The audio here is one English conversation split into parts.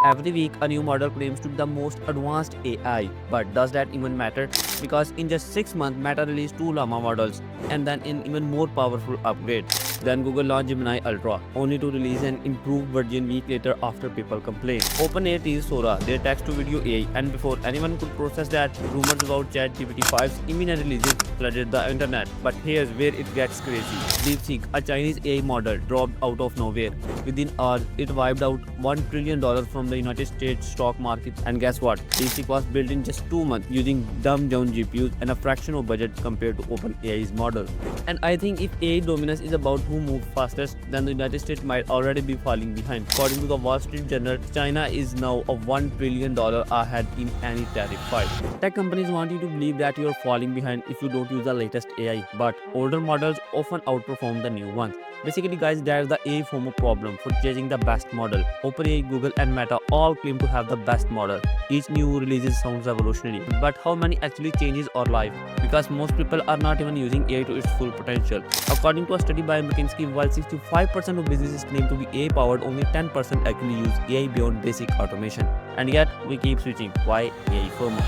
Every week, a new model claims to be the most advanced AI. But does that even matter? Because in just 6 months, Meta released two Llama models and then an even more powerful upgrade. Then Google launched Gemini Ultra, only to release an improved version week later after people complained. OpenAI teased Sora, their text-to-video AI, and before anyone could process that, rumors about ChatGPT 5's imminent releases flooded the internet. But here's where it gets crazy. DeepSeek, a Chinese AI model, dropped out of nowhere. Within hours, it wiped out $1 trillion from the United States stock market. And guess what? DeepSeek was built in just 2 months using dumbed-down GPUs and a fraction of budget compared to OpenAI's model. And I think if AI dominance is about who moves fastest, then the United States might already be falling behind. According to the Wall Street Journal, China is now a $1 trillion ahead in any tariff fight. Tech companies want you to believe that you're falling behind if you don't use the latest AI, but older models often outperform the new ones. Basically guys, there's the AI FOMO problem for chasing the best model. OpenAI, Google and Meta all claim to have the best model. Each new release sounds revolutionary, but how many actually changes our life? Because most people are not even using AI to its full potential. According to a study by McKinsey, while 65% of businesses claim to be AI powered, only 10% actually use AI beyond basic automation. And yet, we keep switching. Why AI FOMO?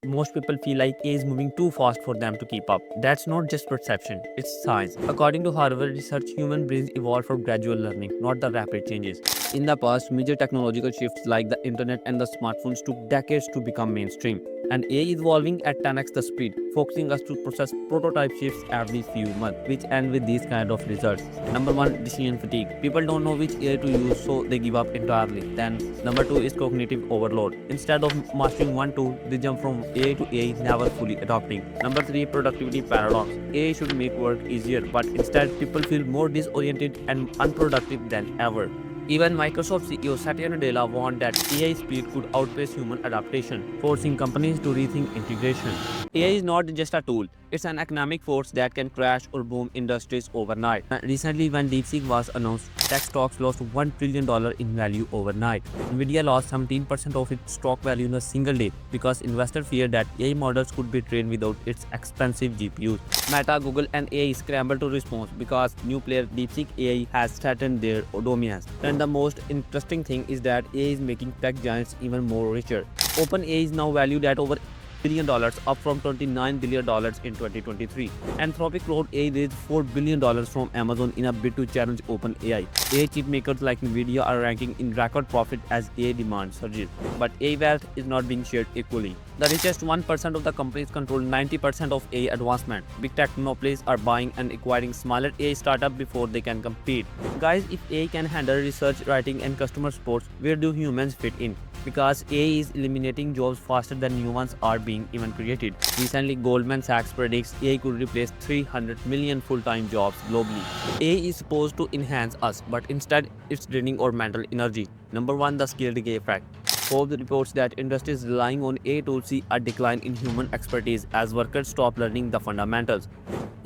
Most people feel like AI is moving too fast for them to keep up. That's not just perception, it's science. According to Harvard research, human brains evolved for gradual learning, not the rapid changes. In the past, major technological shifts like the internet and the smartphones took decades to become mainstream. And AI is evolving at 10x the speed, forcing us to process prototype shifts every few months, which end with these kind of results. Number 1, decision fatigue. People don't know which AI to use, so they give up entirely. Then, number 2 is cognitive overload. Instead of mastering one tool, they jump from AI to AI, never fully adopting. Number 3, productivity paradox. AI should make work easier, but instead, people feel more disoriented and unproductive than ever. Even Microsoft CEO Satya Nadella warned that AI speed could outpace human adaptation, forcing companies to rethink integration. AI is not just a tool, it's an economic force that can crash or boom industries overnight. Recently, when DeepSeek was announced, tech stocks lost $1 trillion in value overnight. Nvidia lost 17% of its stock value in a single day because investors feared that AI models could be trained without its expensive GPUs. Meta, Google, and AI scrambled to respond because new player DeepSeek AI has threatened their dominance. And the most interesting thing is that AI is making tech giants even more richer. OpenAI is now valued at over $1 billion, up from $29 billion in 2023. Anthropic Cloud AI raised $4 billion from Amazon in a bid to challenge OpenAI. AI chip makers like Nvidia are ranking in record profit as AI demand surges. But AI wealth is not being shared equally. The richest 1% of the companies control 90% of AI advancement. Big tech monopolies are buying and acquiring smaller AI startups before they can compete. Guys, if AI can handle research, writing, and customer support, where do humans fit in? Because AI is eliminating jobs faster than new ones are being even created. Recently, Goldman Sachs predicts AI could replace 300 million full-time jobs globally. AI is supposed to enhance us, but instead, it's draining our mental energy. Number 1, the skill decay effect. Forbes reports that industries relying on AI tools see a decline in human expertise as workers stop learning the fundamentals.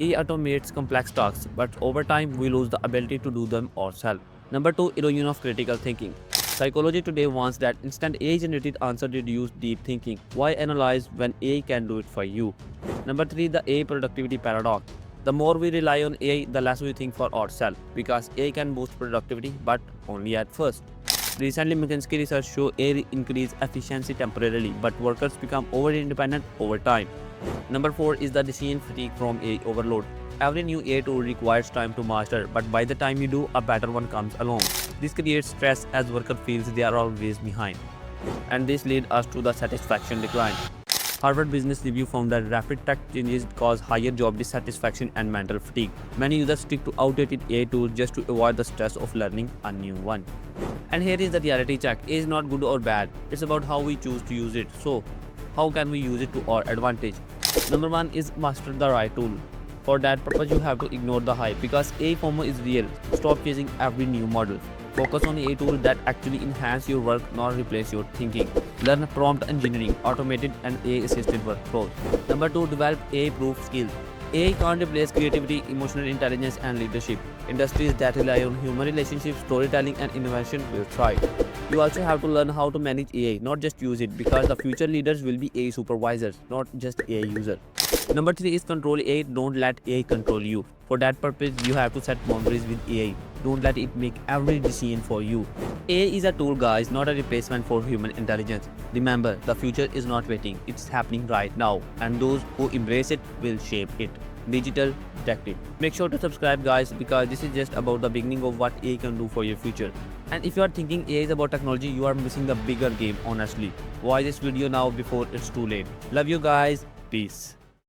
AI automates complex tasks, but over time, we lose the ability to do them ourselves. Number 2, erosion of critical thinking. Psychology today wants that instant AI-generated answer reduce deep thinking. Why analyze when AI can do it for you? Number 3, the AI productivity paradox. The more we rely on AI, the less we think for ourselves, because AI can boost productivity, but only at first. Recently, McKinsey research shows AI increase efficiency temporarily, but workers become over-independent over time. Number 4 is the decision fatigue from AI overload. Every new AI tool requires time to master, but by the time you do, a better one comes along. This creates stress as worker feels they are always behind. And this leads us to the satisfaction decline. Harvard Business Review found that rapid tech changes cause higher job dissatisfaction and mental fatigue. Many users stick to outdated AI tools just to avoid the stress of learning a new one. And here is the reality check. AI is not good or bad. It's about how we choose to use it. So, how can we use it to our advantage? Number 1 is master the right tool. For that purpose, you have to ignore the hype because AI FOMO is real. Stop chasing every new model. Focus on AI tools that actually enhance your work, not replace your thinking. Learn prompt engineering, automated and AI-assisted workflows. Number 2, develop AI-proof skills. AI can't replace creativity, emotional intelligence, and leadership. Industries that rely on human relationships, storytelling, and innovation will thrive. You also have to learn how to manage AI, not just use it, because the future leaders will be AI supervisors, not just AI users. Number three is control AI. Don't let AI control you. For that purpose, you have to set boundaries with AI. Don't let it make every decision for you. AI is a tool, guys, not a replacement for human intelligence. Remember, the future is not waiting, it's happening right now, and those who embrace it will shape it. Digital detective. Make sure to subscribe, guys, because this is just about the beginning of what AI can do for your future. And if you are thinking AI is about technology, you are missing the bigger game, honestly. Watch this video now before it's too late. Love you guys. Peace.